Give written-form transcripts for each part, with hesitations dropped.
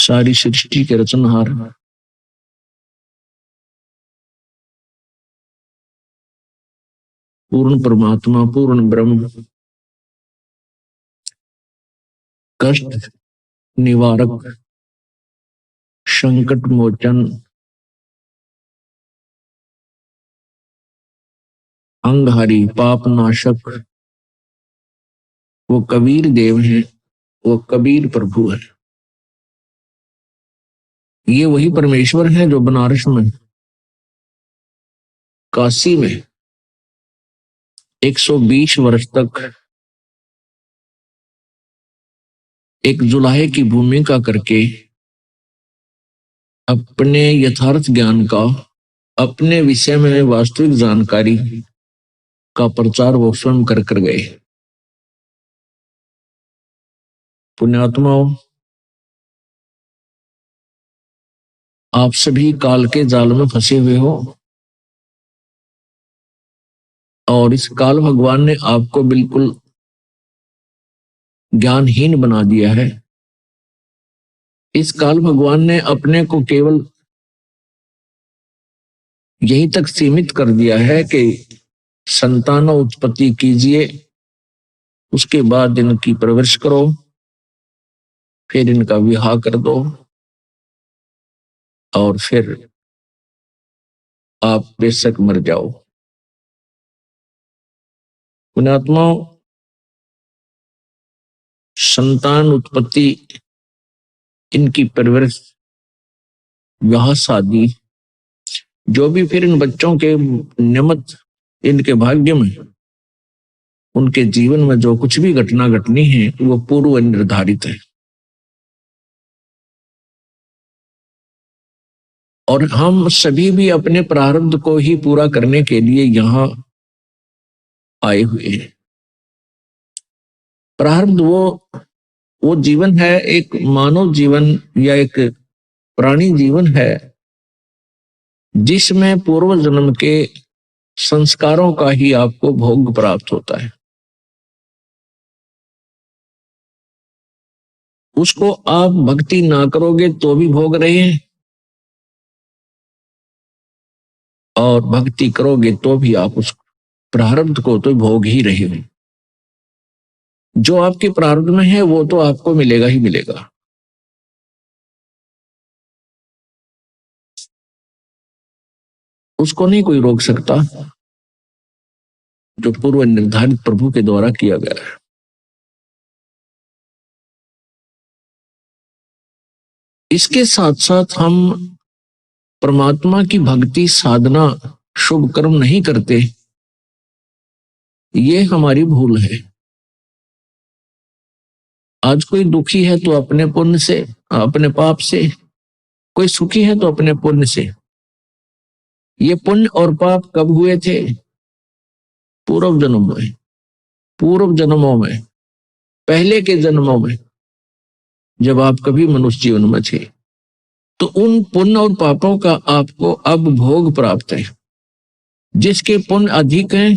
सारी सृष्टि के रचनहार, पूर्ण परमात्मा, पूर्ण ब्रह्म, कष्ट निवारक, संकट मोचन, अंगहारी, पाप नाशक, वो कबीर देव है, वो कबीर प्रभु है। ये वही परमेश्वर है जो बनारस में, काशी में 120 वर्ष तक एक जुलाहे की भूमिका करके अपने यथार्थ ज्ञान का, अपने विषय में वास्तविक जानकारी का प्रचार वो स्वयं कर गए। पुण्यात्माओं, आप सभी काल के जाल में फंसे हुए हो और इस काल भगवान ने आपको बिल्कुल ज्ञानहीन बना दिया है। इस काल भगवान ने अपने को केवल यहीं तक सीमित कर दिया है कि संतान उत्पत्ति कीजिए, उसके बाद इनकी परवरिश करो, फिर इनका विवाह कर दो और फिर आप बेशक मर जाओ। पुण्यात्माओं, संतान उत्पत्ति, इनकी परवरिश, विवाह शादी, जो भी फिर इन बच्चों के निमित्त इनके भाग्य में, उनके जीवन में जो कुछ भी घटना घटनी है वो पूर्व निर्धारित है। और हम सभी भी अपने प्रारब्ध को ही पूरा करने के लिए यहाँ आए हुए हैं। प्रारब्ध वो जीवन है, एक मानव जीवन या एक प्राणी जीवन है जिसमें पूर्व जन्म के संस्कारों का ही आपको भोग प्राप्त होता है। उसको आप भक्ति ना करोगे तो भी भोग रहे हैं और भक्ति करोगे तो भी आप उस प्रारब्ध को तो भोग ही रहे हो। जो आपके प्रारब्ध में है वो तो आपको मिलेगा ही मिलेगा। उसको नहीं कोई रोक सकता, जो पूर्व निर्धारित प्रभु के द्वारा किया गया है। इसके साथ साथ हम परमात्मा की भक्ति साधना शुभ कर्म नहीं करते, ये हमारी भूल है। आज कोई दुखी है तो अपने पुण्य से, अपने पाप से, कोई सुखी है तो अपने पुण्य से। ये पुण्य और पाप कब हुए थे? पूर्व जन्म में, पूर्व जन्मों में, पहले के जन्मों में, जब आप कभी मनुष्य जीवन में थे। तो उन पुण्य और पापों का आपको अब भोग प्राप्त है। जिसके पुण्य अधिक हैं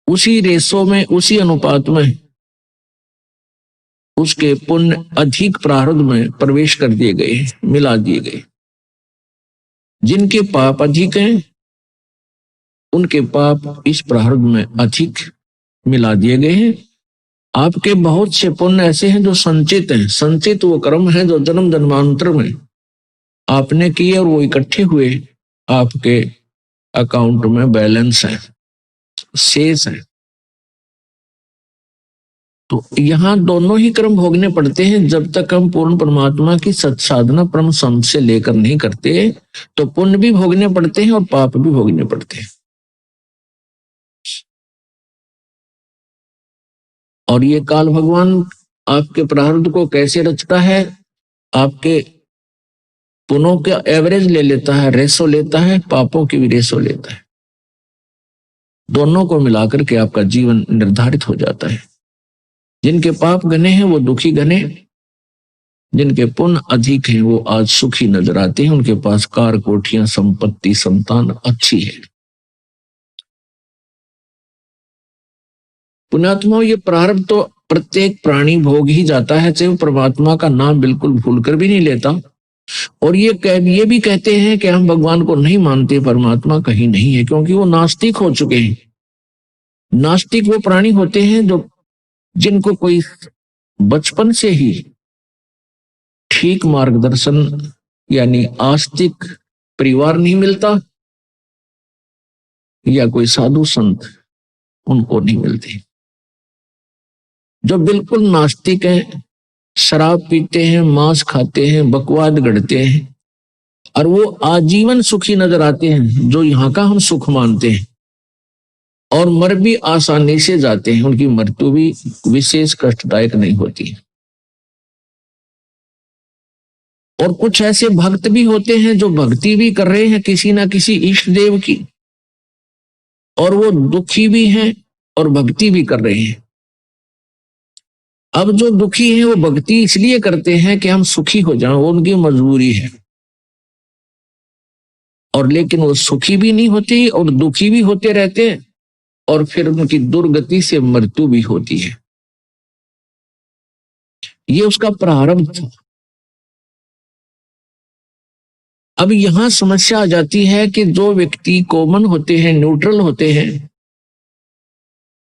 उसी रेशो में, उसी अनुपात में उसके पुण्य अधिक प्रारब्ध में प्रवेश कर दिए गए, मिला दिए गए। जिनके पाप अधिक हैं उनके पाप इस प्रारब्ध में अधिक मिला दिए गए हैं। आपके बहुत से पुण्य ऐसे हैं जो संचित हैं। संचित वो कर्म है जो जन्म जन्मांतर में आपने किए और वो इकट्ठे हुए आपके अकाउंट में बैलेंस है, शेष है। तो यहाँ दोनों ही कर्म भोगने पड़ते हैं। जब तक हम पूर्ण परमात्मा की सत्साधना परम संत से लेकर नहीं करते तो पुण्य भी भोगने पड़ते हैं और पाप भी भोगने पड़ते हैं। और ये काल भगवान आपके प्रारब्ध को कैसे रचता है? आपके पुण्यों का एवरेज ले लेता है, रेशो लेता है, पापों की भी रेशो लेता है। दोनों को मिलाकर के आपका जीवन निर्धारित हो जाता है। जिनके पाप घने हैं वो दुखी घने, जिनके पुण्य अधिक हैं वो आज सुखी नजर आते हैं। उनके पास कार, कोठियां, संपत्ति, संतान अच्छी है। पुण्यात्माओं, ये प्रारब्ध तो प्रत्येक प्राणी भोग ही जाता है, चाहे वो परमात्मा का नाम बिल्कुल भूलकर भी नहीं लेता। और ये भी कहते हैं कि हम भगवान को नहीं मानते, परमात्मा कहीं नहीं है, क्योंकि वो नास्तिक हो चुके हैं। नास्तिक वो प्राणी होते हैं जो जिनको कोई बचपन से ही ठीक मार्गदर्शन यानी आस्तिक परिवार नहीं मिलता, या कोई साधु संत उनको नहीं मिलते। जो बिल्कुल नास्तिक हैं, शराब पीते हैं, मांस खाते हैं, बकवाद गढ़ते हैं, और वो आजीवन सुखी नजर आते हैं, जो यहाँ का हम सुख मानते हैं, और मर भी आसानी से जाते हैं, उनकी मृत्यु भी विशेष कष्टदायक नहीं होती। और कुछ ऐसे भक्त भी होते हैं जो भक्ति भी कर रहे हैं किसी ना किसी इष्ट देव की, और वो दुखी भी हैं और भक्ति भी कर रहे हैं। अब जो दुखी हैं वो भक्ति इसलिए करते हैं कि हम सुखी हो जाएं, वो उनकी मजबूरी है, और लेकिन वो सुखी भी नहीं होती और दुखी भी होते रहते हैं, और फिर उनकी दुर्गति से मृत्यु भी होती है। ये उसका प्रारंभ था। अब यहां समस्या आ जाती है कि जो व्यक्ति कॉमन होते हैं, न्यूट्रल होते हैं,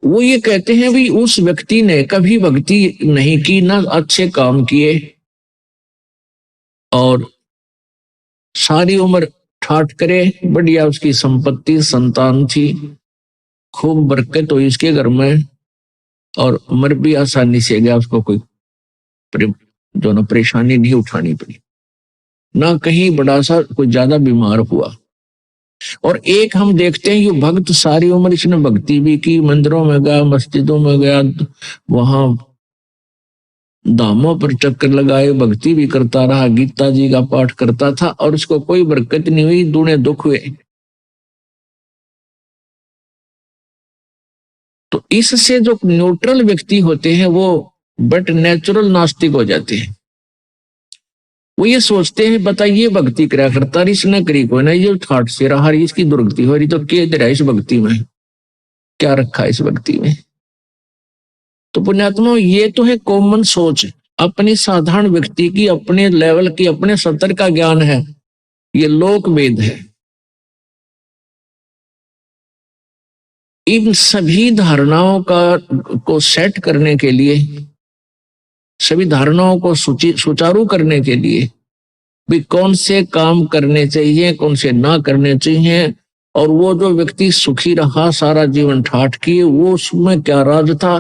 वो ये कहते हैं भी उस व्यक्ति ने कभी भक्ति नहीं की, ना अच्छे काम किए, और सारी उम्र ठाठ करे, बढ़िया उसकी संपत्ति संतान थी, खूब बरकत हुई इसके घर में, और मर भी आसानी से गया, उसको कोई जो ना परेशानी नहीं उठानी पड़ी, ना कहीं बड़ा सा कोई ज्यादा बीमार हुआ। और एक हम देखते हैं ये भक्त सारी उम्र इसने भक्ति भी की, मंदिरों में गया, मस्जिदों में गया, वहां धामों पर चक्कर लगाए, भक्ति भी करता रहा, गीता जी का पाठ करता था, और उसको कोई बरकत नहीं हुई, दूने दुख हुए। तो इससे जो न्यूट्रल व्यक्ति होते हैं वो बट नेचुरल नास्तिक हो जाते हैं। वो ये सोचते हैं बताइए भक्ति करा करता रही, इसने करी कोई ना, ये ठाठ से रहा, इसकी दुर्गति हो रही, तो क्या दे रहा है इस भक्ति में, क्या रखा है इस भक्ति में। तो पुण्यात्मा ये तो है कॉमन सोच, अपनी साधारण व्यक्ति की, अपने लेवल की, अपने स्तर का ज्ञान है, ये लोक वेद है। इन सभी धारणाओं को सेट करने के लिए, सभी धारणाओं को सुचारू करने के लिए भी कौन से काम करने चाहिए, कौन से ना करने चाहिए, और वो जो व्यक्ति सुखी रहा सारा जीवन ठाठ किए, वो उसमें क्या राज था,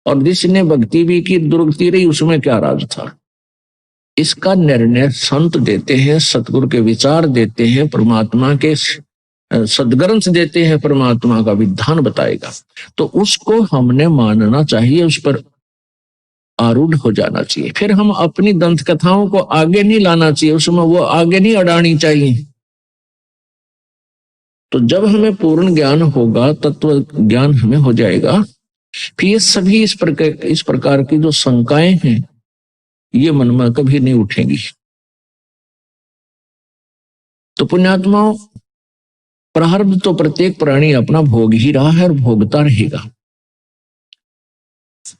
और जिसने भक्ति भी की दुर्गति रही उसमें क्या राज था, इसका निर्णय संत देते हैं, सतगुरु के विचार देते हैं, परमात्मा के सदग्रंथ देते हैं, परमात्मा का विधान बताएगा, तो उसको हमने मानना चाहिए, उस पर आरूढ़ हो जाना चाहिए। फिर हम अपनी दंत कथाओं को आगे नहीं लाना चाहिए, उसमें वो आगे नहीं अड़ानी चाहिए। तो जब हमें पूर्ण ज्ञान होगा, तत्व ज्ञान हमें हो जाएगा, फिर ये सभी इस प्रकार की जो शंकाएं हैं ये मन में कभी नहीं उठेंगी। तो पुण्यात्माओं, प्रारब्ध तो प्रत्येक प्राणी अपना भोग ही रहा है और भोगता रहेगा।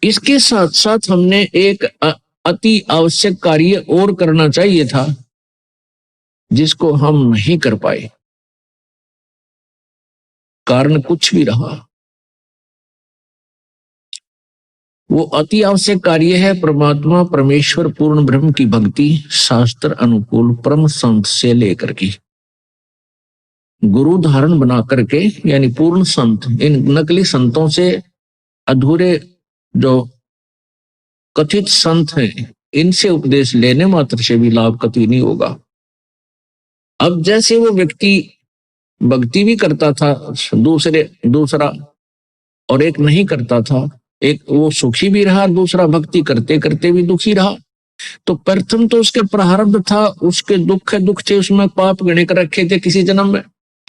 इसके साथ साथ हमने एक अति आवश्यक कार्य और करना चाहिए था, जिसको हम नहीं कर पाए, कारण कुछ भी रहा। वो अति आवश्यक कार्य है परमात्मा परमेश्वर पूर्ण ब्रह्म की भक्ति, शास्त्र अनुकूल परम संत से लेकर की गुरु धारण बना करके, यानी पूर्ण संत, इन नकली संतों से, अधूरे जो कथित संत हैं, इनसे उपदेश लेने मात्र से भी लाभ कतई नहीं होगा। अब जैसे वो व्यक्ति भक्ति भी करता था दूसरा, और एक नहीं करता था, एक वो सुखी भी रहा, दूसरा भक्ति करते करते भी दुखी रहा, तो प्रथम तो उसके प्रारब्ध था, उसके दुख थे, उसमें पाप गणे कर रखे थे किसी जन्म में,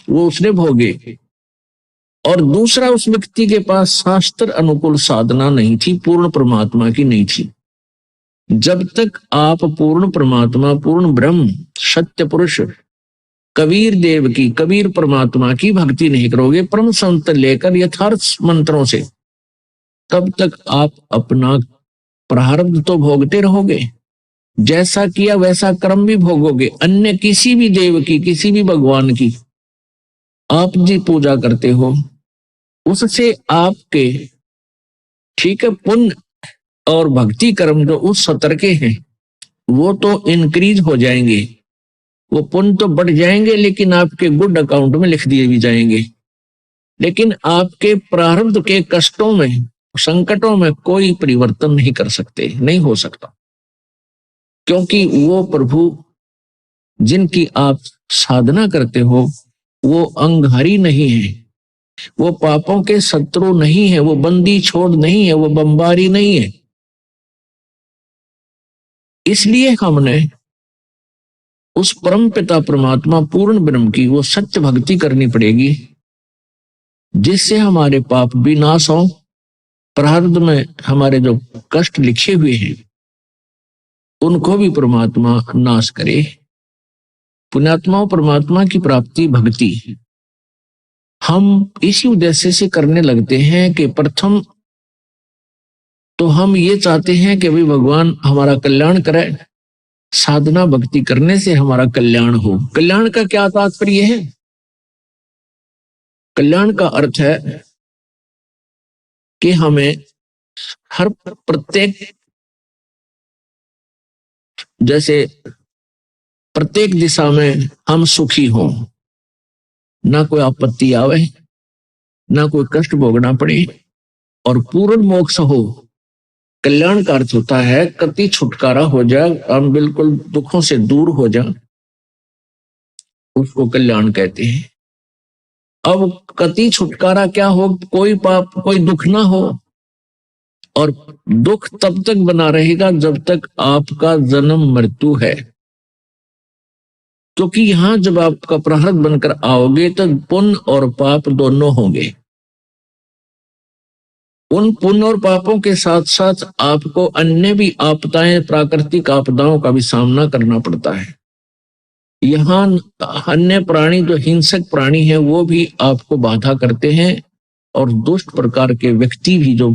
वो उसने भोगे। और दूसरा, उस व्यक्ति के पास शास्त्र अनुकूल साधना नहीं थी, पूर्ण परमात्मा की नहीं थी। जब तक आप पूर्ण परमात्मा, पूर्ण ब्रह्म, सत्य पुरुष कबीर देव की, कबीर परमात्मा की भक्ति नहीं करोगे, परम संत लेकर यथार्थ मंत्रों से, तब तक आप अपना प्रारब्ध तो भोगते रहोगे, जैसा किया वैसा कर्म भी भोगोगे। अन्य किसी भी देव की, किसी भी भगवान की आप जी पूजा करते हो, उससे आपके, ठीक है, पुण्य और भक्ति कर्म जो उस स्तर के हैं वो तो इंक्रीज हो जाएंगे, वो पुण्य तो बढ़ जाएंगे, लेकिन आपके गुड अकाउंट में लिख दिए भी जाएंगे। लेकिन आपके प्रारब्ध के कष्टों में, संकटों में कोई परिवर्तन नहीं कर सकते, नहीं हो सकता, क्योंकि वो प्रभु जिनकी आप साधना करते हो वो अंगहारी नहीं है, वो पापों के शत्रु नहीं है, वो बंदी छोड़ नहीं है, वो बमबारी नहीं है। इसलिए हमने उस परम पिता परमात्मा पूर्ण ब्रह्म की वो सत्य भक्ति करनी पड़ेगी, जिससे हमारे पाप भी नाश हो, प्रारब्ध में हमारे जो कष्ट लिखे हुए हैं उनको भी परमात्मा नाश करे। पुण्यात्माओं, परमात्मा की प्राप्ति भक्ति हम इसी उद्देश्य से करने लगते हैं कि प्रथम तो हम ये चाहते हैं कि भाई भगवान हमारा कल्याण करे, साधना भक्ति करने से हमारा कल्याण हो। कल्याण का क्या तात्पर्य है? कल्याण का अर्थ है कि हमें हर प्रत्येक, जैसे प्रत्येक दिशा में हम सुखी हों, ना कोई आपत्ति आवे, ना कोई कष्ट भोगना पड़े, और पूर्ण मोक्ष हो। कल्याण का अर्थ होता है कति छुटकारा हो जाए, हम बिल्कुल दुखों से दूर हो जाए, उसको कल्याण कहते हैं। अब कति छुटकारा क्या हो? कोई पाप, कोई दुख ना हो, और दुख तब तक बना रहेगा जब तक आपका जन्म मृत्यु है, क्योंकि यहां जब आपका प्रारब्ध बनकर आओगे तो पुण्य और पाप दोनों होंगे। उन पुण्य और पापों के साथ साथ आपको अन्य भी आपदाएं, प्राकृतिक आपदाओं का भी सामना करना पड़ता है। यहाँ अन्य प्राणी जो हिंसक प्राणी हैं वो भी आपको बाधा करते हैं, और दुष्ट प्रकार के व्यक्ति भी जो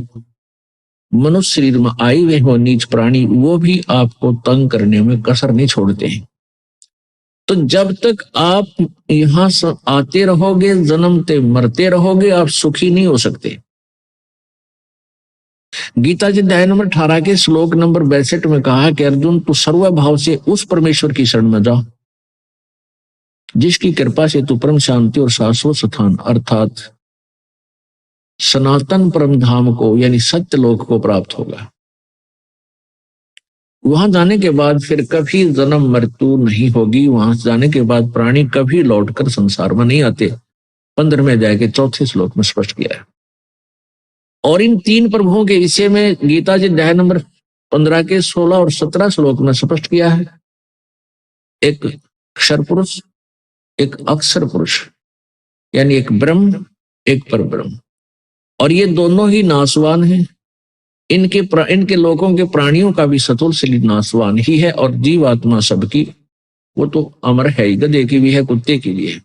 मनुष्य शरीर में आए हुए हो, नीच प्राणी, वो भी आपको तंग करने में कसर नहीं छोड़ते हैं। तो जब तक आप यहाँ आते रहोगे, जन्मते मरते रहोगे, आप सुखी नहीं हो सकते। गीता जी अध्याय नंबर 18 के श्लोक नंबर 62 में कहा कि अर्जुन, तू सर्वभाव से उस परमेश्वर की शरण में जा जिसकी कृपा से तू परम शांति और शाश्वत स्थान अर्थात सनातन परम धाम को, यानी सत्य लोक को प्राप्त होगा। वहां जाने के बाद फिर कभी जन्म मृत्यु नहीं होगी। वहां जाने के बाद प्राणी कभी लौटकर संसार में नहीं आते। 15वें अध्याय के 4थे श्लोक में स्पष्ट किया है। और इन तीन प्रभुओं के विषय में गीता जी अध्याय नंबर 15 के 16 और 17 श्लोक में स्पष्ट किया है। एक अक्षर पुरुष, एक अक्षर पुरुष, यानी एक ब्रह्म, एक पर ब्रह्म, और ये दोनों ही नाशवान हैं। इनके लोगों के प्राणियों का भी सतुल शरीर नाशवान ही है, और जीवात्मा सबकी वो तो अमर है ही, गधे की भी है, कुत्ते की भी है।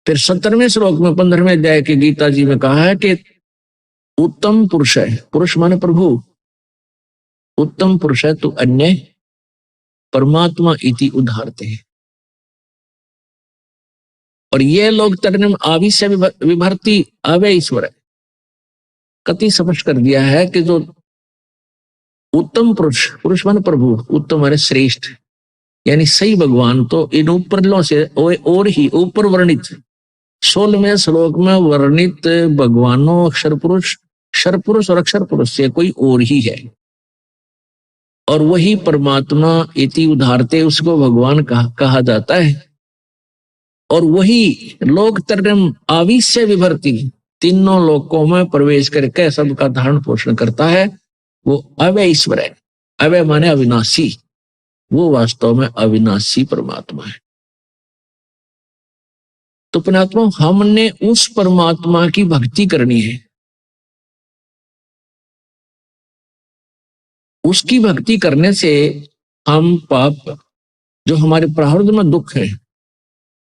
फिर 17वें श्लोक में 15वें अध्याय के गीता जी में कहा है कि उत्तम पुरुष है, पुरुष माने प्रभु, उत्तम पुरुष है तो अन्य परमात्मा इति उदाहरते हैं। और ये लोग तरनम आविश्य विभर्ति अवय ईश्वर है, कति स्पष्ट कर दिया है कि जो उत्तम पुरुष, पुरुष माने प्रभु, उत्तम माने श्रेष्ठ, यानी सही भगवान, तो इन ऊपरलों से और ही ऊपर वर्णित 16वें श्लोक में वर्णित भगवानों अक्षर पुरुष, क्षर पुरुष और अक्षर पुरुष से कोई और ही है, और वही परमात्मा इति उदाहरते, उसको भगवान कहा जाता है। और वही लोक तरनम आविश्य विभर्ति, तीनों लोकों में प्रवेश करके सबका धारण पोषण करता है, वो अवय ईश्वर है। अवय माने अविनाशी, वो वास्तव में अविनाशी परमात्मा है। तो पुण्यात्मा, हमने उस परमात्मा की भक्ति करनी है। उसकी भक्ति करने से हम पाप, जो हमारे प्रारब्ध में दुख है,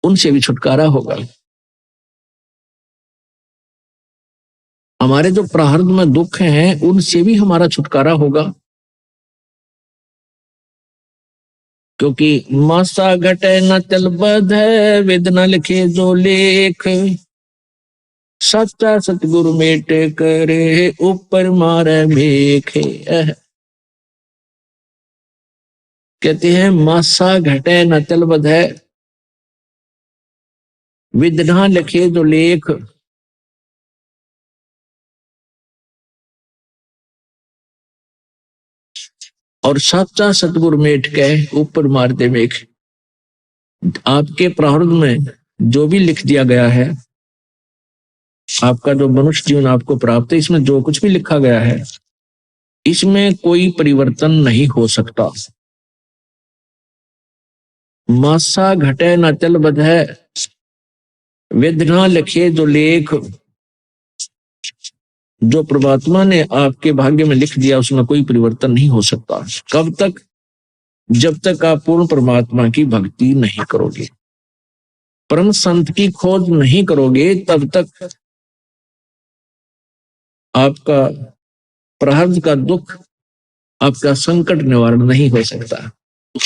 उनसे भी छुटकारा होगा। हमारे जो प्रारब्ध में दुख हैं उनसे भी हमारा छुटकारा होगा, क्योंकि मासा घटे न चल बध वेद न लिखे जो लेख, सच्चा सतगुरु मेट करे ऊपर मारे मेखे। कहते हैं मासा घटे न चल बध विद न लिखे जो लेख, और सच्चा सतगुरु मेट के ऊपर मारते मेघ। आपके प्रारब्ध में जो भी लिख दिया गया है, आपका जो मनुष्य जीवन आपको प्राप्त है, इसमें जो कुछ भी लिखा गया है इसमें कोई परिवर्तन नहीं हो सकता। मासा घटे न चल बध वेदना लिखे जो लेख, जो परमात्मा ने आपके भाग्य में लिख दिया उसमें कोई परिवर्तन नहीं हो सकता। कब तक? जब तक आप पूर्ण परमात्मा की भक्ति नहीं करोगे, परम संत की खोज नहीं करोगे, तब तक आपका प्रारब्ध का दुख, आपका संकट निवारण नहीं हो सकता।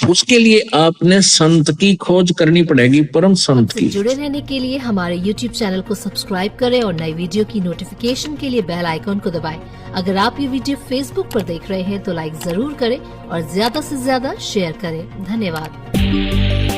उसके लिए आपने संत की खोज करनी पड़ेगी, परम संत की। जुड़े रहने के लिए हमारे YouTube चैनल को सब्सक्राइब करें और नई वीडियो की नोटिफिकेशन के लिए बेल आइकॉन को दबाएं। अगर आप ये वीडियो Facebook पर देख रहे हैं तो लाइक जरूर करें और ज्यादा से ज्यादा शेयर करें। धन्यवाद।